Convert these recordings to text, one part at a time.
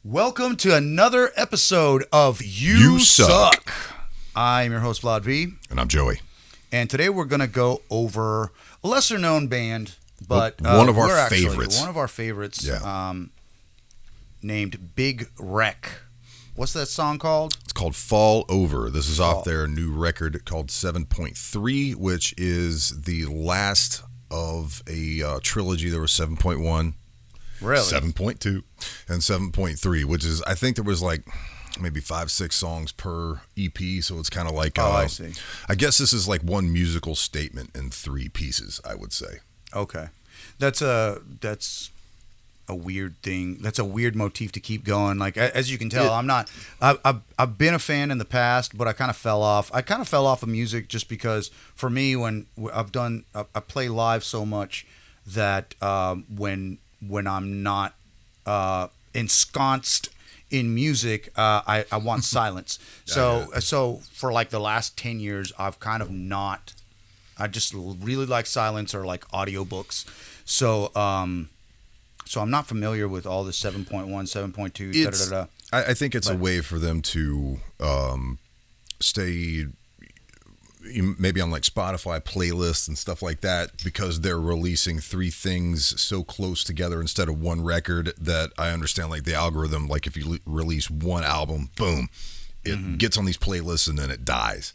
Welcome to another episode of You Suck. I'm your host, VladV. And I'm Joey. And today we're going to go over a lesser-known band, but one of our favorites. One of our favorites, Yeah. named Big Wreck. What's that song called? It's called Fall Over. This is off their new record called 7.3, which is the last of a trilogy. There was 7.1. Really? 7.2 and 7.3, which is, I think there was like maybe 5-6 songs per EP, so it's kind of like I see. I guess this is like one musical statement in 3 pieces, I would say. Okay. That's a weird thing. That's a weird motif to keep going. Like, as you can tell, I've been a fan in the past, but I kind of fell off. I kind of fell off of music just because for me, when I play live so much that when I'm not ensconced in music, I want silence. So for like the last 10 years, I've kind of not. I just really like silence or like audiobooks. So I'm not familiar with all the 7.1, 7.2. I think it's a way for them to stay maybe on like Spotify playlists and stuff like that, because they're releasing 3 things so close together instead of one record that I understand like the algorithm, like if you release one album, boom, it gets on these playlists and then it dies.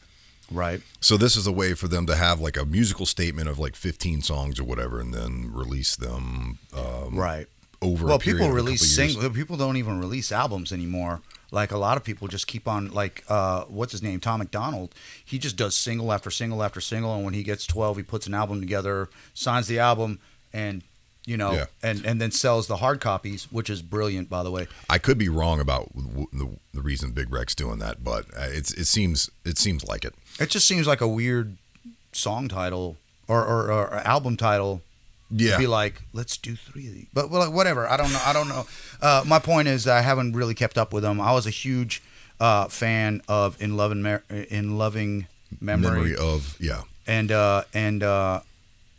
Right. So this is a way for them to have like a musical statement of like 15 songs or whatever and then release them right. over a period people of a release couple years. singles. People don't even release albums anymore. Like a lot of people just keep on, like, what's his name? Tom McDonald. He just does single after single after single, and when he gets 12, he puts an album together, signs the album, and and then sells the hard copies, which is brilliant, by the way. I could be wrong about the reason Big Rec's doing that, but it seems like it. It just seems like a weird song title or album title. Yeah. To be like, let's do 3 of these. But well, whatever. I don't know. My point is I haven't really kept up with them. I was a huge fan of In Loving Memory of, yeah. And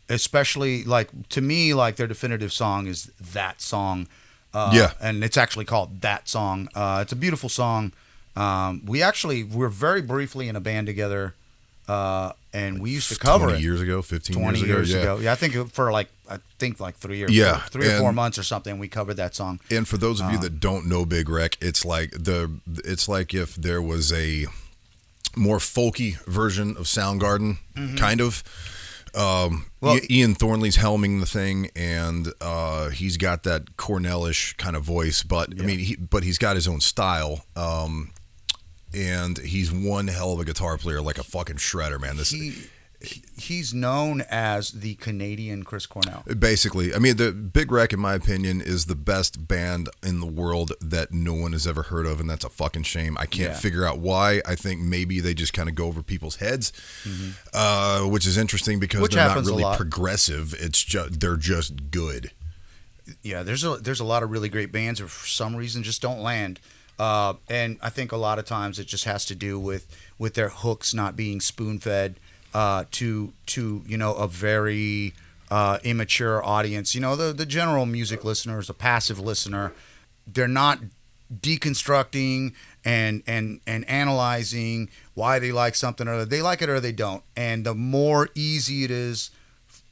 especially, like, to me, like, their definitive song is That Song. And it's actually called That Song. It's a beautiful song. We're very briefly in a band together. And we used to cover 20 it years ago, 15 20 years ago. Yeah, I think for like 3 or Yeah, 3 or 4 months or something, we covered that song. And for those of you that don't know Big Rec, it's like if there was a more folky version of Soundgarden, kind of. Ian Thornley's helming the thing, and he's got that Cornell-ish kind of voice, but I mean, he's got his own style. And he's one hell of a guitar player, like a fucking shredder, man. He's known as the Canadian Chris Cornell. Basically, I mean, the Big Rec, in my opinion, is the best band in the world that no one has ever heard of, and that's a fucking shame. I can't figure out why. I think maybe they just kind of go over people's heads, which is interesting because they're not really progressive. It's just they're just good. Yeah, there's a lot of really great bands, or for some reason just don't land. And I think a lot of times it just has to do with their hooks not being spoon-fed to a very immature audience. You know, the general music listener is a passive listener. They're not deconstructing and analyzing why they like something, or they like it or they don't. And the more easy it is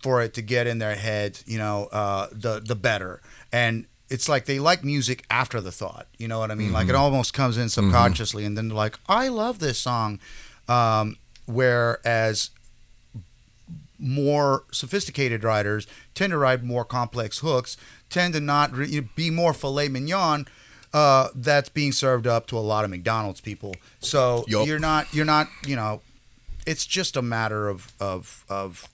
for it to get in their head, the better. And it's like they like music after the thought. You know what I mean? Like it almost comes in subconsciously, and then they're like, I love this song. Whereas more sophisticated writers tend to write more complex hooks, tend to not be more filet mignon. That's being served up to a lot of McDonald's people. So you're not, it's just a matter of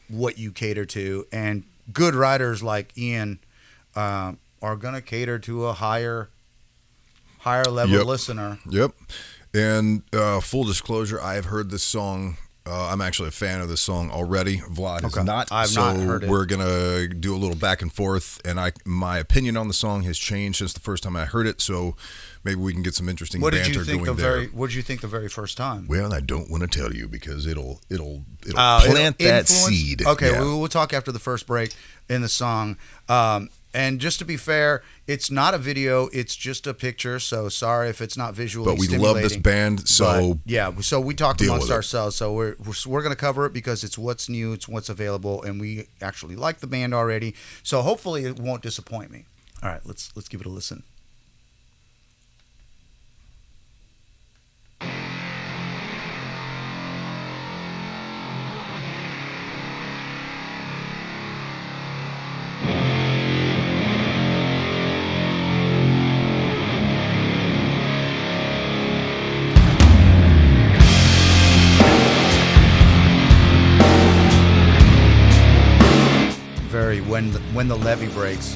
what you cater to. And good writers like Ian, are going to cater to a higher level listener. Yep. And full disclosure, I have heard this song. I'm actually a fan of this song already. Vlad is not. I've not heard it. We're going to do a little back and forth, and my opinion on the song has changed since the first time I heard it, so maybe we can get some interesting banter going there. What did you think the very first time? Well, I don't want to tell you because it'll plant that seed. Okay, yeah. we'll talk after the first break in the song. And just to be fair, it's not a video; it's just a picture. So sorry if it's not visually. But we love this band, so but, yeah. So we talked deal amongst with it. ourselves. So we're going to cover it because it's what's new, it's what's available, and we actually like the band already. So hopefully it won't disappoint me. All right, let's give it a listen. Very when the levee breaks.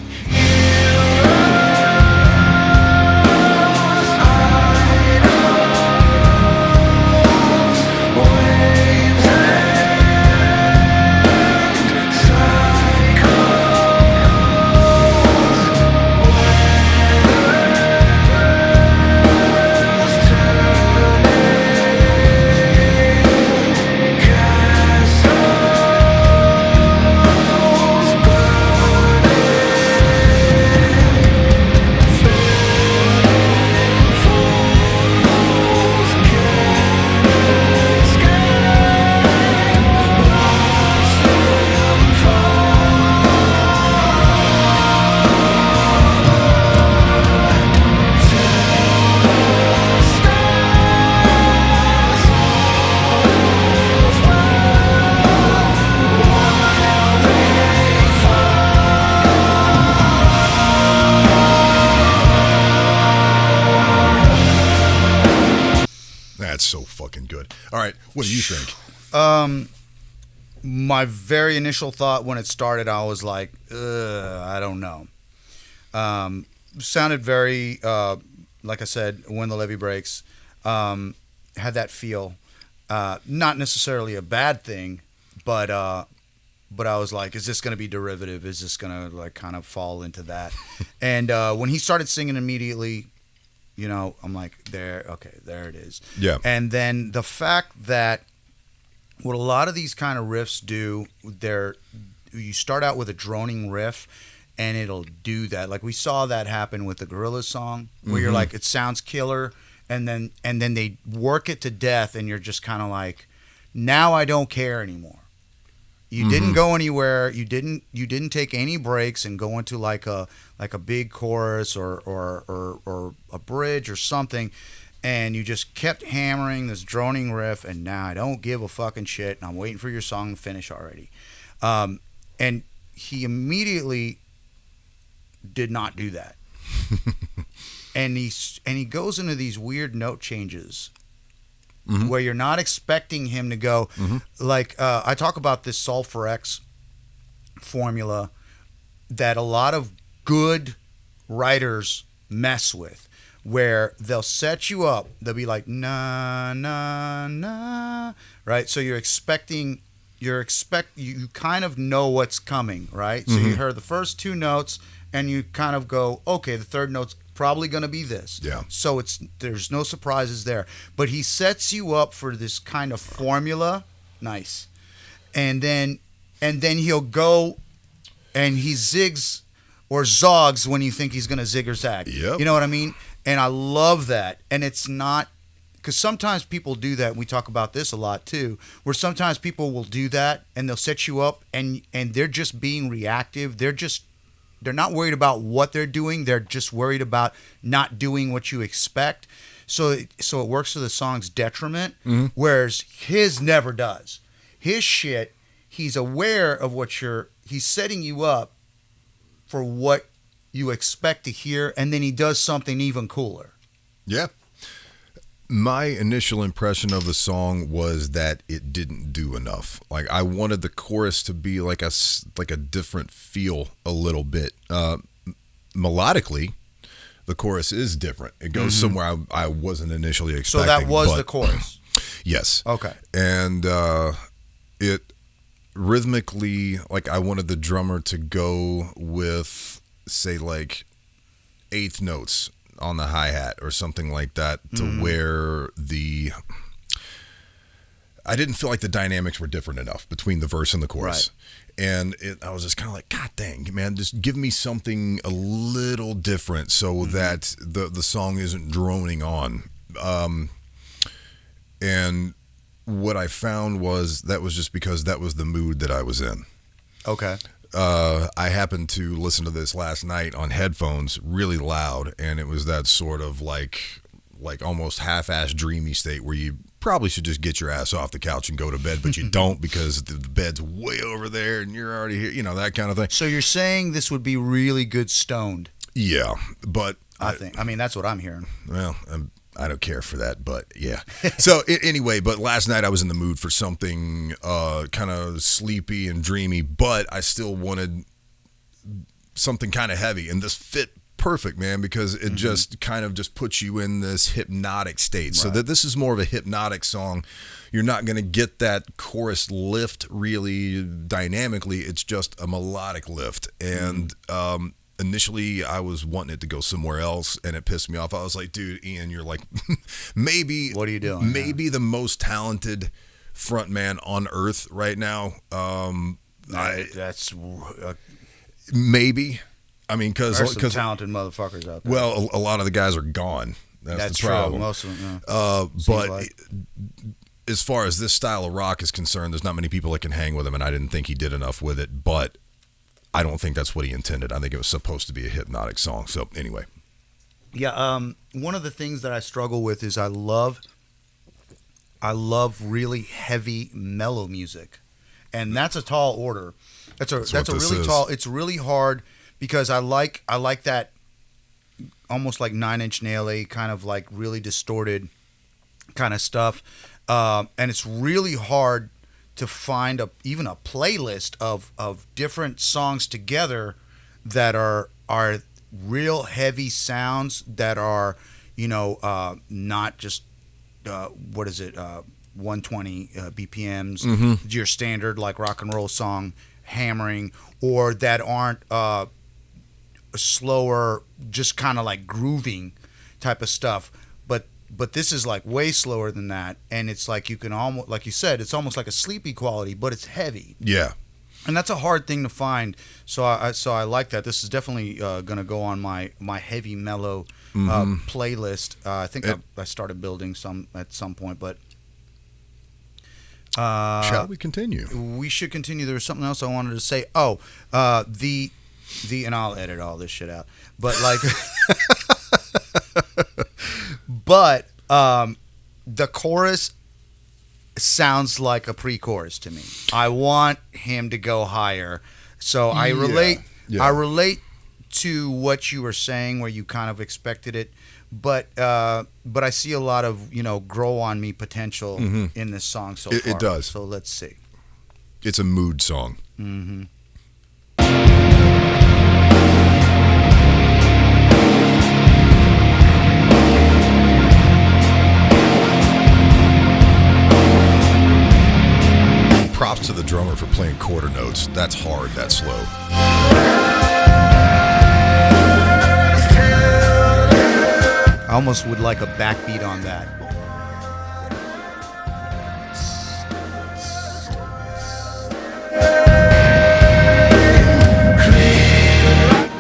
That's so fucking good. All right, what do you think? My very initial thought when it started, I was like, I don't know. Sounded very, like I said, when the levee breaks, had that feel. Not necessarily a bad thing, but I was like, is this going to be derivative? Is this going to like kind of fall into that? And when he started singing immediately, you know, I'm like, there it is. Yeah. And then the fact that what a lot of these kind of riffs do, you start out with a droning riff and it'll do that. Like we saw that happen with the Gorillaz song where you're like, it sounds killer, and then they work it to death and you're just kind of like, now I don't care anymore. You didn't go anywhere. You didn't take any breaks and go into like a big chorus or a bridge or something, and you just kept hammering this droning riff. And now I don't give a fucking shit, and I'm waiting for your song to finish already. And he immediately did not do that, and he goes into these weird note changes. Where you're not expecting him to go, like I talk about this Sulfur X formula that a lot of good writers mess with, where they'll set you up. They'll be like na na na, right? So you kind of know what's coming, right? So you heard the first two notes, and you kind of go, okay, the third note's probably going to be this. Yeah. So there's no surprises there. But he sets you up for this kind of formula. Nice. And then he'll go and he zigs or zogs when you think he's going to zig or zag. Yep. You know what I mean? And I love that. And it's not, because sometimes people do that. And we talk about this a lot too, where sometimes people will do that and they'll set you up and they're just being reactive. They're not worried about what they're doing. They're just worried about not doing what you expect. So it works to the song's detriment, whereas his never does. His shit, he's aware of he's setting you up for what you expect to hear, and then he does something even cooler. Yeah. My initial impression of the song was that it didn't do enough. Like I wanted the chorus to be like a different feel a little bit. Melodically, the chorus is different. It goes somewhere I wasn't initially expecting. So that was the chorus. Yes. Okay. And it rhythmically, like I wanted the drummer to go with, say, like eighth notes on the hi-hat or something like that, to where I didn't feel like the dynamics were different enough between the verse and the chorus. Right. And I was just kind of like, God dang, man, just give me something a little different so that the song isn't droning on. And what I found was that was just because that was the mood that I was in. Okay. I happened to listen to this last night on headphones really loud, and it was that sort of like almost half-ass dreamy state where you probably should just get your ass off the couch and go to bed, but you don't because the bed's way over there and you're already here, you know, that kind of thing. So you're saying this would be really good stoned? Yeah, but I mean, that's what I'm hearing. Well, I don't care for that, but yeah. So anyway, but last night I was in the mood for something kind of sleepy and dreamy, but I still wanted something kind of heavy, and this fit perfect, man, because it just kind of just puts you in this hypnotic state. Right. So that this is more of a hypnotic song. You're not going to get that chorus lift really dynamically. It's just a melodic lift, and initially I was wanting it to go somewhere else, and it pissed me off. I was like, dude, Ian, you're like maybe what are you doing? Maybe the most talented frontman on earth right now. That's maybe. I mean, because talented motherfuckers out there. Well, a lot of the guys are gone. That's the problem. True. Most of them. But like. As far as this style of rock is concerned, there's not many people that can hang with him, and I didn't think he did enough with it. But I don't think that's what he intended. I think it was supposed to be a hypnotic song. So anyway. Yeah. One of the things that I struggle with is I love really heavy mellow music, and that's a tall order. That's a really tall. It's really hard because I like that almost like 9 Inch Nail-y kind of like really distorted kind of stuff, and it's really hard to find even a playlist of different songs together that are real heavy sounds that are, you know, not just 120 BPMs, your standard like rock and roll song hammering, or that aren't slower, just kind of like grooving type of stuff. But this is like way slower than that, and it's like you can almost, like you said, it's almost like a sleepy quality, but it's heavy. Yeah, and that's a hard thing to find. So I like that. This is definitely gonna go on my heavy mellow playlist. I think I started building some at some point, but shall we continue? We should continue. There was something else I wanted to say. Oh, the and I'll edit all this shit out, but like. But the chorus sounds like a pre-chorus to me. I want him to go higher. So I relate. Yeah. I relate to what you were saying, where you kind of expected it, but I see a lot of, you know, grow on me potential in this song so far. It does. So let's see. It's a mood song. Mm-hmm. Props to the drummer for playing quarter notes. That's hard, that's slow. I almost would like a backbeat on that.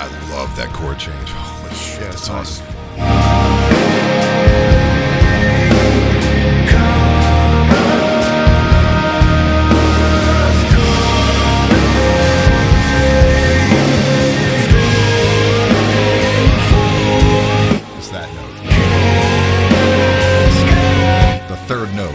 I love that chord change. Holy shit, that's awesome. Third note.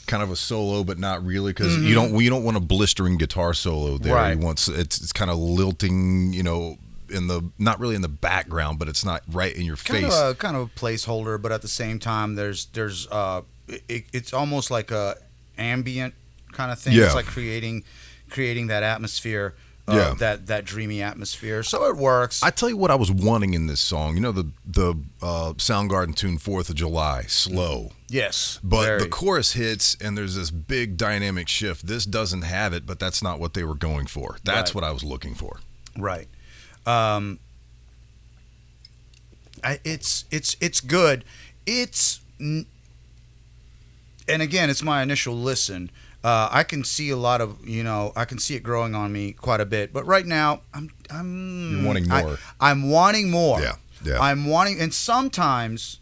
kind of a solo, but not really, because you don't want a blistering guitar solo there. Right. You want it's kind of lilting, in the not really in the background, but it's not right in your face. Kind of a placeholder, but at the same time, it's almost like a ambient kind of thing. Yeah. It's like creating that atmosphere. Yeah. That dreamy atmosphere. So it works. I tell you what I was wanting in this song. The Soundgarden tune 4th of July, slow. Yes. But the chorus hits and there's this big dynamic shift. This doesn't have it, but that's not what they were going for. That's what I was looking for. Right. It's good. And again, it's my initial listen. I can see a lot of, I can see it growing on me quite a bit. But right now, You're wanting more. I'm wanting more. Yeah. I'm wanting, and sometimes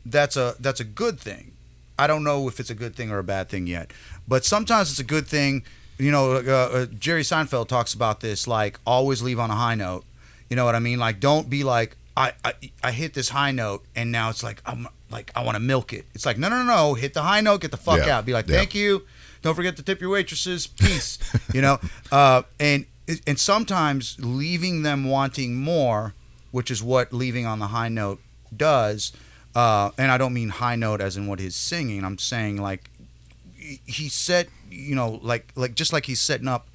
that's a good thing. I don't know if it's a good thing or a bad thing yet, but sometimes it's a good thing. Jerry Seinfeld talks about this, like always leave on a high note. You know what I mean? Like don't be like I hit this high note and now it's like I want to milk it. It's like no, hit the high note, get the fuck out. Be like thank you, don't forget to tip your waitresses, peace. And sometimes leaving them wanting more, which is what leaving on the high note does. And I don't mean high note as in what he's singing. I'm saying like he set, like just like he's setting up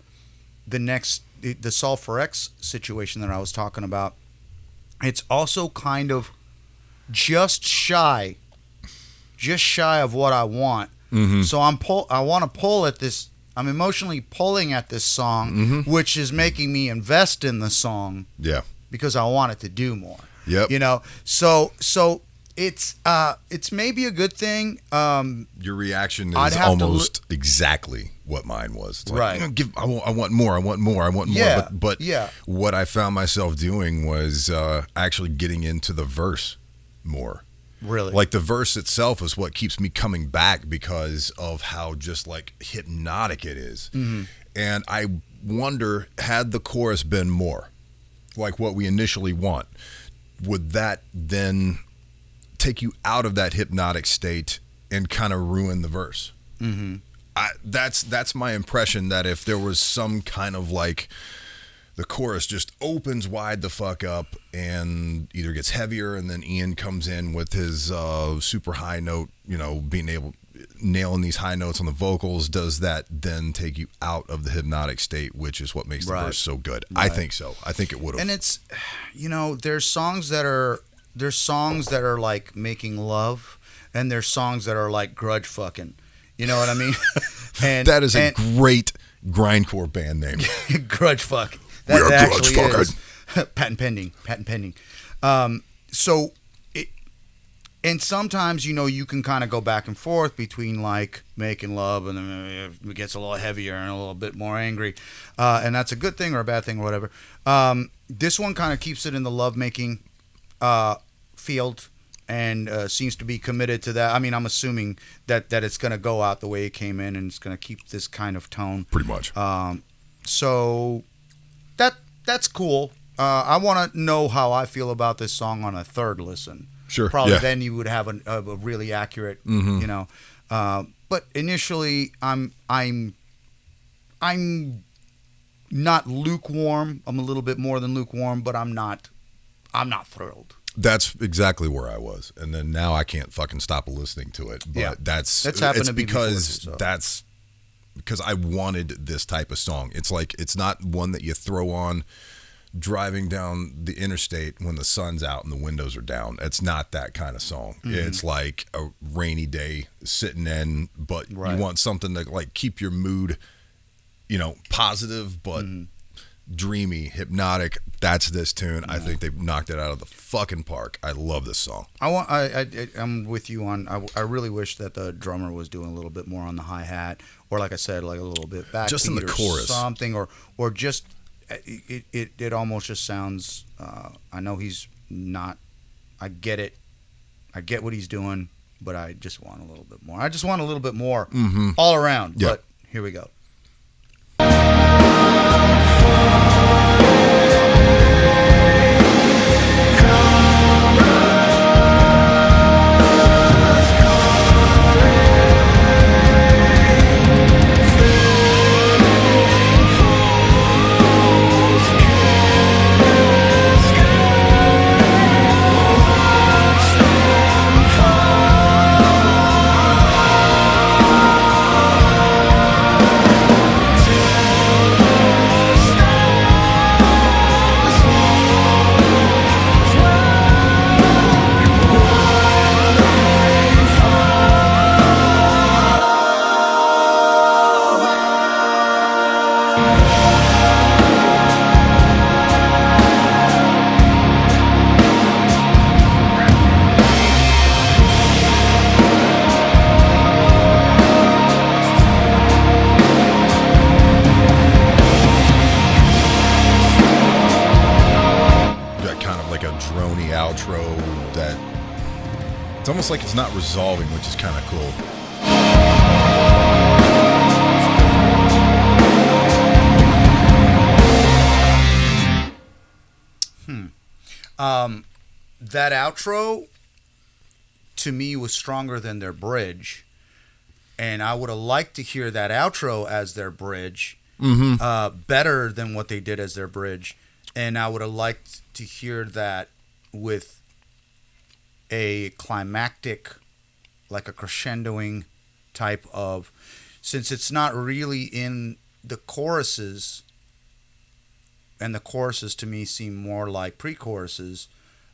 the Sulfur X situation that I was talking about. It's also kind of just shy of what I want. Mm-hmm. So I want to pull at this. I'm emotionally pulling at this song, which is making me invest in the song. Yeah. Because I want it to do more. Yep. So it's maybe a good thing. Your reaction is almost exactly what mine was. It's like, right. I want more. Yeah. But what I found myself doing was actually getting into the verse more. Really? Like the verse itself is what keeps me coming back because of how just like hypnotic it is. Mm-hmm. And I wonder, had the chorus been more like what we initially want, would that then take you out of that hypnotic state and kind of ruin the verse? Mm-hmm. That's my impression, that if there was some kind of like the chorus just opens wide the fuck up and either gets heavier and then Ian comes in with his super high note, nailing these high notes on the vocals, does that then take you out of the hypnotic state, which is what makes the verse so good? Right. I think so. I think it would have. And it's, there's songs that are like making love, and there's songs that are like grudge fucking. You know what I mean? And that is a great grindcore band name. Grudge fuck. We are grudge fuckers. Patent pending. And sometimes, you can kind of go back and forth between like making love and then it gets a little heavier and a little bit more angry. And that's a good thing or a bad thing or whatever. This one kind of keeps it in the lovemaking field and seems to be committed to that. I mean, I'm assuming that it's going to go out the way it came in and it's going to keep this kind of tone. Pretty much. So that's cool. I want to know how I feel about this song on a third listen. Sure. Probably then you would have a really accurate, But initially, I'm not lukewarm. I'm a little bit more than lukewarm, but I'm not thrilled. That's exactly where I was, and then now I can't fucking stop listening to it. But that's happened to me because before, so. That's because I wanted this type of song. It's like it's not one that you throw on driving down the interstate when the sun's out and the windows are down. It's not that kind of song. Mm-hmm. It's like a rainy day sitting in, but you want something to like keep your mood, positive but dreamy, hypnotic. That's this tune. I think they've knocked it out of the fucking park. I love this song. I'm with you on. I really wish that the drummer was doing a little bit more on the hi-hat, or like I said, like a little bit back, just in the chorus, something, or just. It almost just sounds. I know he's not. I get it. I get what he's doing, but I just want a little bit more. I just want a little bit more all around. Yep. But here we go. It's almost like it's not resolving, which is kind of cool. That outro to me was stronger than their bridge, and I would have liked to hear that outro as their bridge, better than what they did as their bridge, and I would have liked to hear that with a climactic, like a crescendoing type of, since it's not really in the choruses, and the choruses to me seem more like pre-choruses.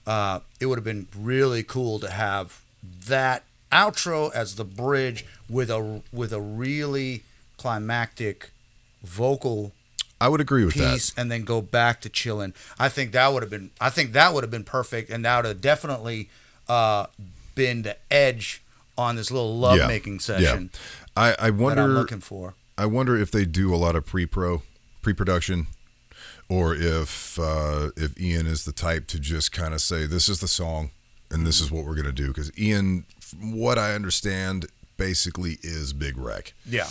It would have been really cool to have that outro as the bridge with a really climactic vocal. I would agree with piece, that. and then go back to chilling. I think that would have been perfect, and that would have definitely been the edge on this little lovemaking session. Yeah. I wonder. That I'm looking for. I wonder if they do a lot of pre-production. Or if Ian is the type to just kind of say, this is the song and this is what we're going to do. Because Ian, from what I understand, basically is Big Wreck. Yeah.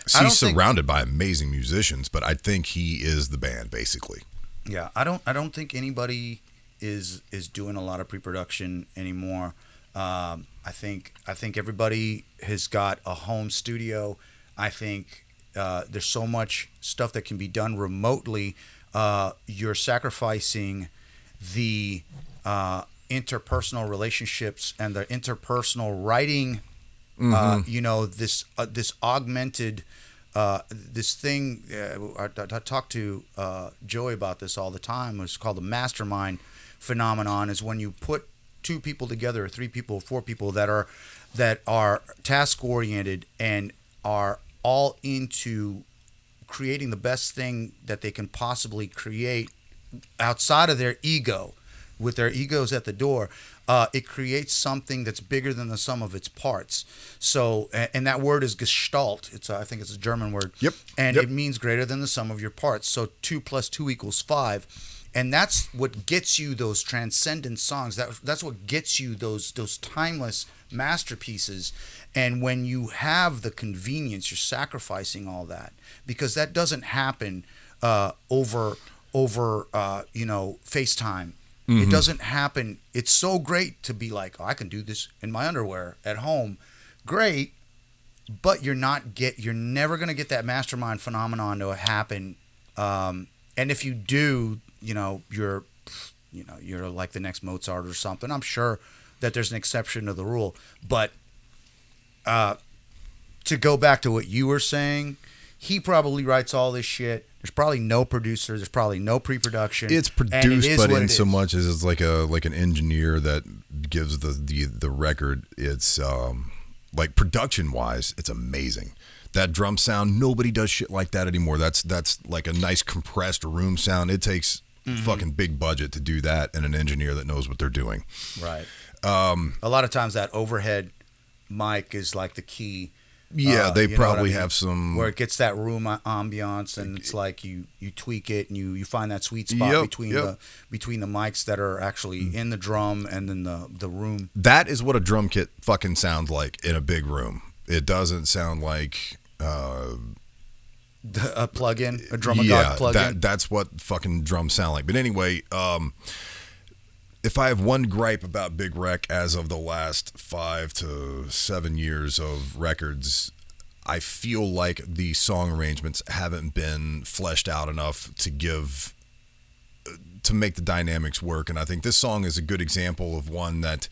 He's surrounded by amazing musicians, but I think he is the band, basically. Yeah, I don't think anybody is doing a lot of pre-production anymore. I think everybody has got a home studio. I think there's so much stuff that can be done remotely. You're sacrificing the interpersonal relationships and the interpersonal writing. This augmented this thing. I talk to Joey about this all the time. It's called the mastermind phenomenon. Is when you put two people together, or three people, or four people that are task oriented and are all into creating the best thing that they can possibly create outside of their ego, with their egos at the door. It creates something that's bigger than the sum of its parts. So, and that word is Gestalt. I think it's a German word. Yep. And Yep. it means greater than the sum of your parts. So 2 + 2 = 5. And that's what gets you those transcendent songs. That's what gets you those timeless masterpieces. And when you have the convenience, you're sacrificing all that, because that doesn't happen over FaceTime. Mm-hmm. It doesn't happen. It's so great to be like, oh, I can do this in my underwear at home. Great, but you're never gonna get that mastermind phenomenon to happen. And if you do, you're like the next Mozart or something. I'm sure that there's an exception to the rule, but to go back to what you were saying, he probably writes all this shit. There's probably no producer. There's probably no pre-production. It's produced, but in so much as it's like an engineer that gives the record. It's like production wise, it's amazing. That drum sound, nobody does shit like that anymore. That's like a nice compressed room sound. It takes fucking big budget to do that, and an engineer that knows what they're doing. Right. A lot of times that overhead mic is like the key. Yeah, they probably have some where it gets that room ambiance, and it's like you tweak it and you find that sweet spot between the mics that are actually in the drum and then the room. That is what a drum kit fucking sounds like in a big room. It doesn't sound like a plug-in, a drum-a-god plug-in. That's what fucking drums sound like. But anyway, if I have one gripe about Big Wreck as of the last 5 to 7 years of records, I feel like the song arrangements haven't been fleshed out enough to make the dynamics work. And I think this song is a good example of one that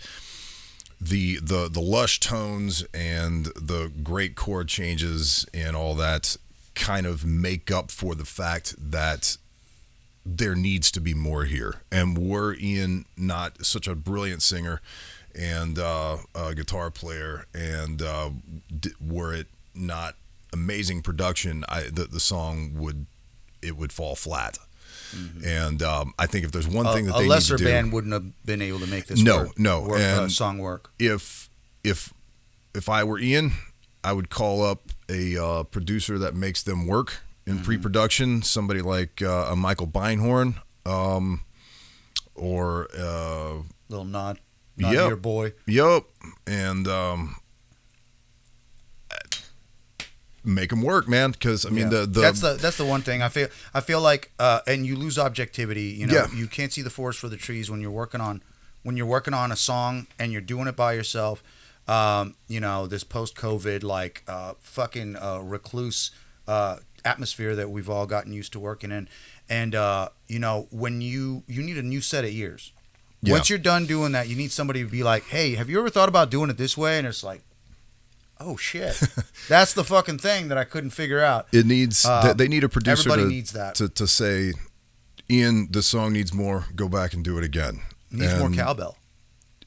the lush tones and the great chord changes and all that kind of make up for the fact that there needs to be more here. And were Ian not such a brilliant singer and a guitar player, and were it not amazing production, the song would fall flat. Mm-hmm. And I think if there's one thing that they need to do, a lesser band wouldn't have been able to make this song work. If I were Ian, I would call up a producer that makes them work in pre-production, somebody like a Michael Beinhorn, or Little Nod. not Yep. your boy. Yep. And make them work, man. Because I mean, Yeah. the that's the one thing I feel like, and you lose objectivity. You know, Yeah. you can't see the forest for the trees when you're working on a song and you're doing it by yourself. You know, this post-COVID like fucking recluse atmosphere that we've all gotten used to working in, and you know, when you need a new set of ears. Yeah. Once you're done doing that, you need somebody to be like, "Hey, have you ever thought about doing it this way?" And it's like, "Oh shit, that's the fucking thing that I couldn't figure out." it needs they need a producer Everybody to, needs that. to say, Ian, the song needs more. Go back and do it again. Needs more And cowbell.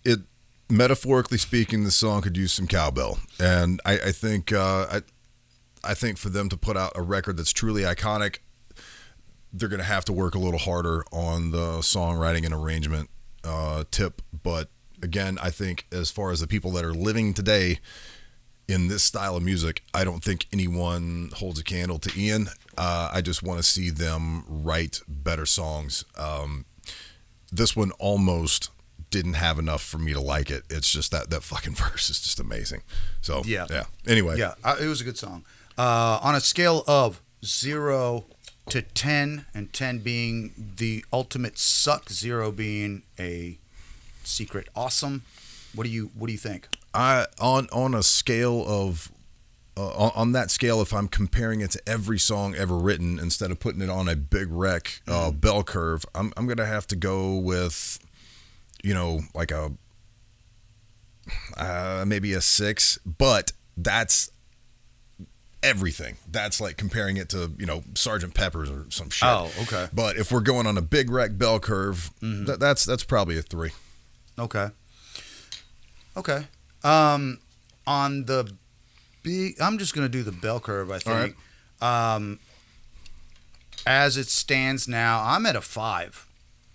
It metaphorically speaking, the song could use some cowbell, and I think I think for them to put out a record that's truly iconic, they're going to have to work a little harder on the songwriting and arrangement tip. But again, I think as far as the people that are living today in this style of music, I don't think anyone holds a candle to Ian. I just want to see them write better songs. This one almost didn't have enough for me to like it. It's just that fucking verse is just amazing. So yeah. Anyway, Yeah, it was a good song. On a scale of 0 to 10, and 10 being the ultimate suck, 0 being a secret awesome. What do you think? On a scale of on that scale, if I'm comparing it to every song ever written instead of putting it on a big wreck bell curve, I'm gonna have to go with, you know, like a maybe a 6, but that's everything. That's like comparing it to, you know, Sgt. Pepper's or some shit. Oh, okay. But if we're going on a big wreck bell curve, that's probably a 3. Okay. On the big, I'm just gonna do the bell curve. I think. As it stands now, I'm at a 5.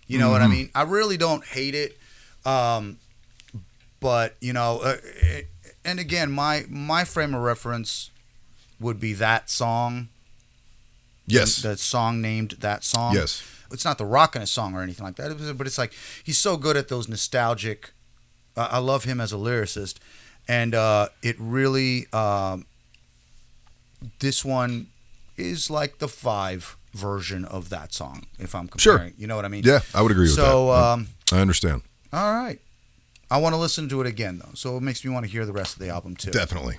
You know what I mean? I really don't hate it, but you know, and again, my frame of reference would be that song. Yes. The song named that song. Yes. It's not the Rockin' song or anything like that, but it's like he's so good at those nostalgic. I love him as a lyricist, and it really. This one is like the 5 version of that song, if I'm comparing. Sure. You know what I mean? Yeah, I would agree with that. So, I understand. all right. I want to listen to it again, though, so it makes me want to hear the rest of the album, too. Definitely.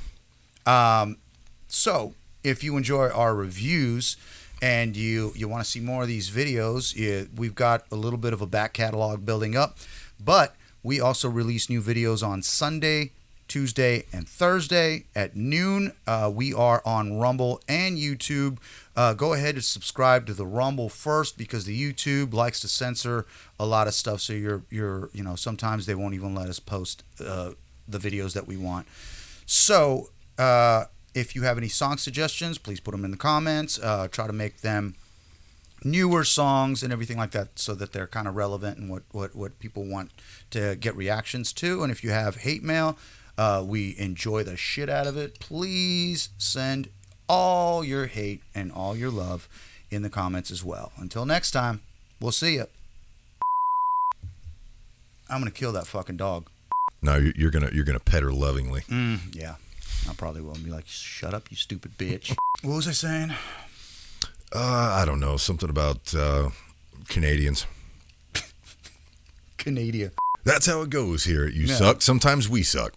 So, if you enjoy our reviews and you want to see more of these videos, we've got a little bit of a back catalog building up, but we also release new videos on Sunday, Tuesday, and Thursday at noon. We are on Rumble and YouTube. Go ahead and subscribe to the Rumble first, because the YouTube likes to censor a lot of stuff. So you're you know, sometimes they won't even let us post the videos that we want. So if you have any song suggestions, please put them in the comments. Try to make them newer songs and everything like that, so that they're kind of relevant and what people want to get reactions to. And if you have hate mail, we enjoy the shit out of it. Please send all your hate and all your love in the comments as well. Until next time, we'll see you. I'm gonna kill that fucking dog. No, you're gonna pet her lovingly. Yeah, I probably will. And be like, shut up, you stupid bitch. What was I saying? I don't know, something about Canadians. Canada. That's how it goes here at You Yeah. Suck. Sometimes we suck.